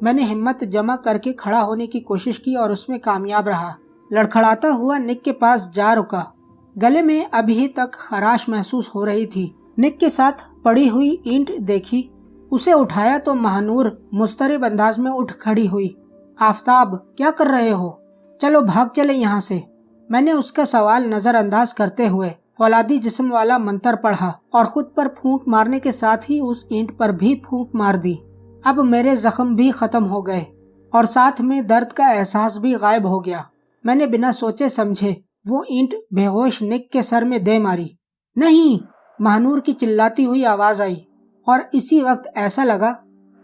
میں نے ہمت جمع کر کے کھڑا ہونے کی کوشش کی اور اس میں کامیاب رہا۔ لڑکھڑاتا ہوا نک کے پاس جا رکا۔ گلے میں ابھی تک خراش محسوس ہو رہی تھی۔ نک کے ساتھ پڑی ہوئی اینٹ دیکھی، اسے اٹھایا تو مہنور مضطرب انداز میں اٹھ کھڑی ہوئی۔ آفتاب، کیا کر رہے ہو؟ چلو بھاگ چلے یہاں سے۔ میں نے اس کا سوال نظر انداز کرتے ہوئے فولادی جسم والا منتر پڑھا اور خود پر پھونک مارنے کے ساتھ ہی اس اینٹ پر بھی پھونک مار دی۔ اب میرے زخم بھی ختم ہو گئے اور ساتھ میں درد کا احساس بھی غائب ہو گیا۔ میں نے بنا سوچے سمجھے وہ اینٹ بے ہوش نک کے سر میں دے ماری۔ نہیں! مہنور کی چلاتی ہوئی آواز آئی اور اسی وقت ایسا لگا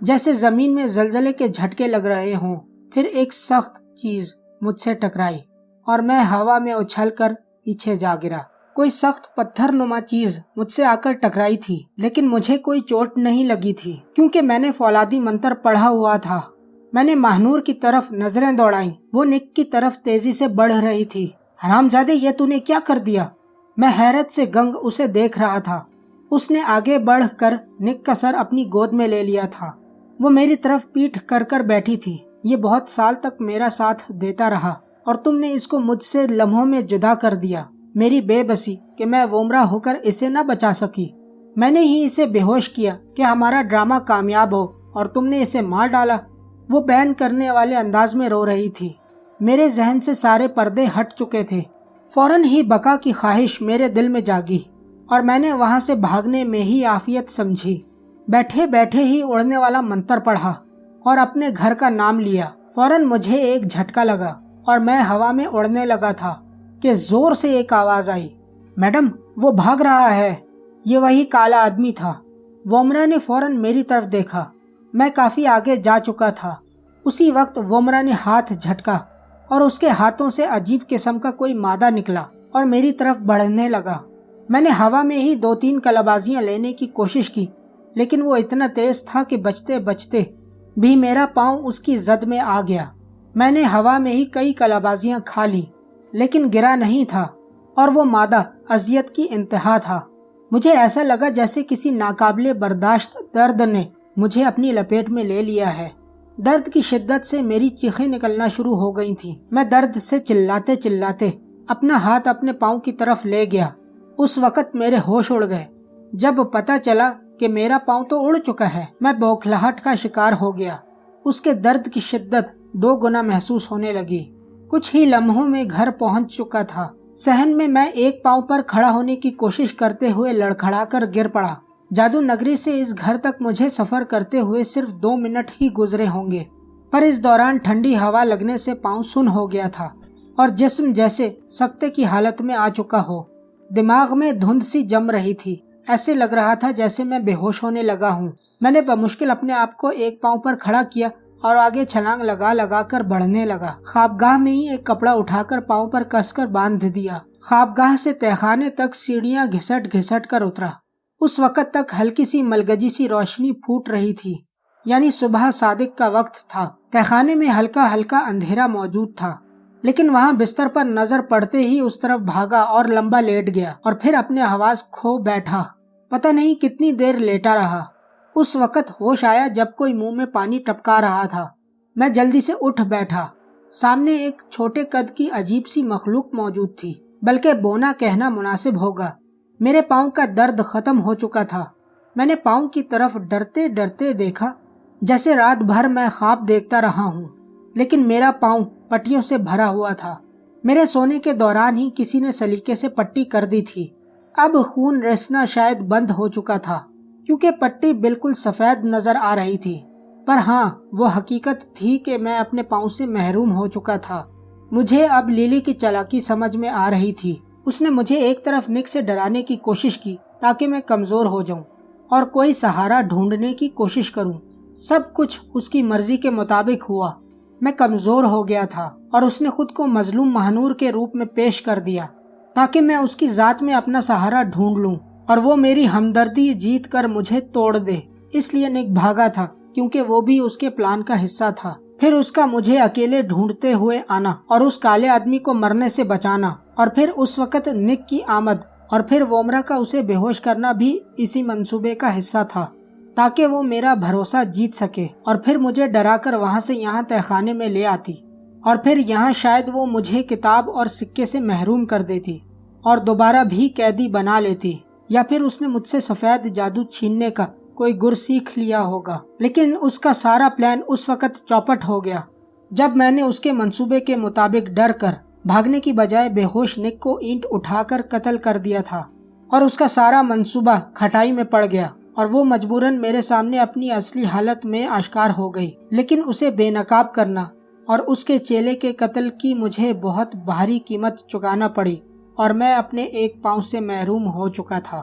جیسے زمین میں زلزلے کے جھٹکے لگ رہے ہوں۔ پھر ایک سخت چیز مجھ سے ٹکرائی اور میں ہوا میں اچھل کر پیچھے جا گرا۔ کوئی سخت پتھر نما چیز مجھ سے آ کر ٹکرائی تھی، لیکن مجھے کوئی چوٹ نہیں لگی تھی کیونکہ میں نے فولادی منتر پڑھا ہوا تھا۔ میں نے مہنور کی طرف نظریں دوڑائیں، وہ نک کی طرف تیزی سے بڑھ رہی تھی۔ حرامزادے، یہ تو نے کیا کر دیا؟ میں حیرت سے گنگ اسے دیکھ رہا تھا۔ اس نے آگے بڑھ کر نک کا سر اپنی گود میں لے لیا تھا۔ وہ میری طرف پیٹھ کر کر بیٹھی تھی۔ یہ بہت سال تک میرا ساتھ دیتا رہا اور تم نے اس کو مجھ سے لمحوں میں جدا کر دیا۔ میری بے بسی کہ میں وومرا ہو کر اسے نہ بچا سکی۔ میں نے ہی اسے بے ہوش کیا کہ ہمارا ڈرامہ کامیاب ہو اور تم نے اسے مار ڈالا۔ وہ بیان کرنے والے انداز میں رو رہی تھی۔ میرے ذہن سے سارے پردے ہٹ چکے تھے۔ فوراً ہی بقا کی خواہش میرے دل میں جاگی اور میں نے وہاں سے بھاگنے میں ہی عافیت سمجھی۔ بیٹھے بیٹھے ہی اڑنے والا منتر پڑھا اور اپنے گھر کا نام لیا۔ فوراً مجھے ایک جھٹکا لگا اور میں ہوا میں اڑنے لگا تھا کہ زور سے ایک آواز آئی، میڈم وہ بھاگ رہا ہے۔ یہ وہی کالا آدمی تھا۔ وومرا نے فوراً میری طرف دیکھا۔ میں کافی آگے جا چکا تھا۔ اسی وقت وومرا نے ہاتھ جھٹکا اور اس کے ہاتھوں سے عجیب قسم کا کوئی مادہ نکلا اور میری طرف بڑھنے لگا۔ میں نے ہوا میں ہی 2-3 کلابازیاں لینے کی کوشش کی، لیکن وہ اتنا تیز تھا کہ بچتے بچتے بھی میرا پاؤں اس کی زد میں آ گیا۔ میں نے ہوا میں ہی کئی کلابازیاں کھا لی، لیکن گرا نہیں تھا اور وہ مادہ اذیت کی انتہا تھا۔ مجھے ایسا لگا جیسے کسی ناقابل برداشت درد نے مجھے اپنی لپیٹ میں لے لیا ہے۔ درد کی شدت سے میری چیخیں نکلنا شروع ہو گئی تھیں۔ میں درد سے چلاتے چلاتے اپنا ہاتھ اپنے پاؤں کی طرف لے گیا۔ اس وقت میرے ہوش اڑ گئے۔ جب پتہ چلا کہ میرا پاؤں تو اڑ چکا ہے، میں بوکھلاہٹ کا شکار ہو گیا۔ اس کے درد کی شدت 2 گنا محسوس ہونے لگی۔ کچھ ہی لمحوں میں گھر پہنچ چکا تھا۔ صحن میں ایک پاؤں پر کھڑا ہونے کی کوشش کرتے ہوئے لڑکھڑا کر گر پڑا۔ جادو نگری سے اس گھر تک مجھے سفر کرتے ہوئے صرف 2 منٹ ہی گزرے ہوں گے، پر اس دوران ٹھنڈی ہوا لگنے سے پاؤں سن ہو گیا تھا اور جسم جیسے سکتے کی حالت میں آ چکا ہو۔ دماغ میں دھند سی جم رہی تھی۔ ایسے لگ رہا تھا جیسے میں بے ہوش ہونے لگا ہوں۔ میں نے بمشکل اپنے آپ کو ایک پاؤں پر کھڑا کیا اور آگے چھلانگ لگا لگا کر بڑھنے لگا۔ خوابگاہ میں ہی ایک کپڑا اٹھا کر پاؤں پر کس کر باندھ دیا۔ خوابگاہ سے تہخانے تک سیڑھیاں گھسٹ گھسٹ کر اترا۔ اس وقت تک ہلکی سی ملگجی سی روشنی پھوٹ رہی تھی، یعنی صبح صادق کا وقت تھا۔ تہخانے میں ہلکا ہلکا اندھیرا موجود تھا، لیکن وہاں بستر پر نظر پڑتے ہی اس طرف بھاگا اور لمبا لیٹ گیا اور پھر اپنے حواس کھو بیٹھا۔ پتہ نہیں کتنی دیر لیٹا رہا۔ اس وقت ہوش آیا جب کوئی منہ میں پانی ٹپکا رہا تھا۔ میں جلدی سے اٹھ بیٹھا۔ سامنے ایک چھوٹے قد کی عجیب سی مخلوق موجود تھی، بلکہ بونا کہنا مناسب ہوگا۔ میرے پاؤں کا درد ختم ہو چکا تھا۔ میں نے پاؤں کی طرف ڈرتے ڈرتے دیکھا، جیسے رات بھر میں خواب دیکھتا رہا ہوں، لیکن میرا پاؤں پٹیوں سے بھرا ہوا تھا۔ میرے سونے کے دوران ہی کسی نے سلیقے سے پٹی کر دی تھی۔ اب خون رسنا شاید بند ہو چکا تھا، کیونکہ پٹی بالکل سفید نظر آ رہی تھی، پر ہاں وہ حقیقت تھی کہ میں اپنے پاؤں سے محروم ہو چکا تھا۔ مجھے اب لیلی کی چالاکی سمجھ میں آ رہی تھی۔ اس نے مجھے ایک طرف نک سے ڈرانے کی کوشش کی تاکہ میں کمزور ہو جاؤں اور کوئی سہارا ڈھونڈنے کی کوشش کروں۔ سب کچھ اس کی مرضی کے مطابق ہوا۔ میں کمزور ہو گیا تھا اور اس نے خود کو مظلوم مہنور کے روپ میں پیش کر دیا تاکہ میں اس کی ذات میں اپنا سہارا ڈھونڈ لوں اور وہ میری ہمدردی جیت کر مجھے توڑ دے۔ اس لیے نک بھاگا تھا، کیونکہ وہ بھی اس کے پلان کا حصہ تھا۔ پھر اس کا مجھے اکیلے ڈھونڈتے ہوئے آنا اور اس کالے آدمی کو مرنے سے بچانا، اور پھر اس وقت نک کی آمد، اور پھر وومرا کا اسے بے ہوش کرنا بھی اسی منصوبے کا حصہ تھا۔ تاکہ وہ میرا بھروسہ جیت سکے اور پھر مجھے ڈرا کر وہاں سے یہاں تہ خانے میں لے آتی، اور پھر یہاں شاید وہ مجھے کتاب اور سکے سے محروم کر دیتی اور دوبارہ بھی قیدی بنا لیتی، یا پھر اس نے مجھ سے سفید جادو چھیننے کا کوئی گر سیکھ لیا ہوگا۔ لیکن اس کا سارا پلان اس وقت چوپٹ ہو گیا جب میں نے اس کے منصوبے کے مطابق ڈر کر بھاگنے کی بجائے بے ہوش نک کو اینٹ اٹھا کر قتل کر دیا تھا، اور اس کا سارا منصوبہ کھٹائی میں پڑ گیا اور وہ مجبوراً میرے سامنے اپنی اصلی حالت میں آشکار ہو گئی۔ لیکن اسے بے نقاب کرنا اور اس کے چیلے کے قتل کی مجھے بہت بھاری قیمت چکانا پڑی، اور میں اپنے ایک پاؤں سے محروم ہو چکا تھا۔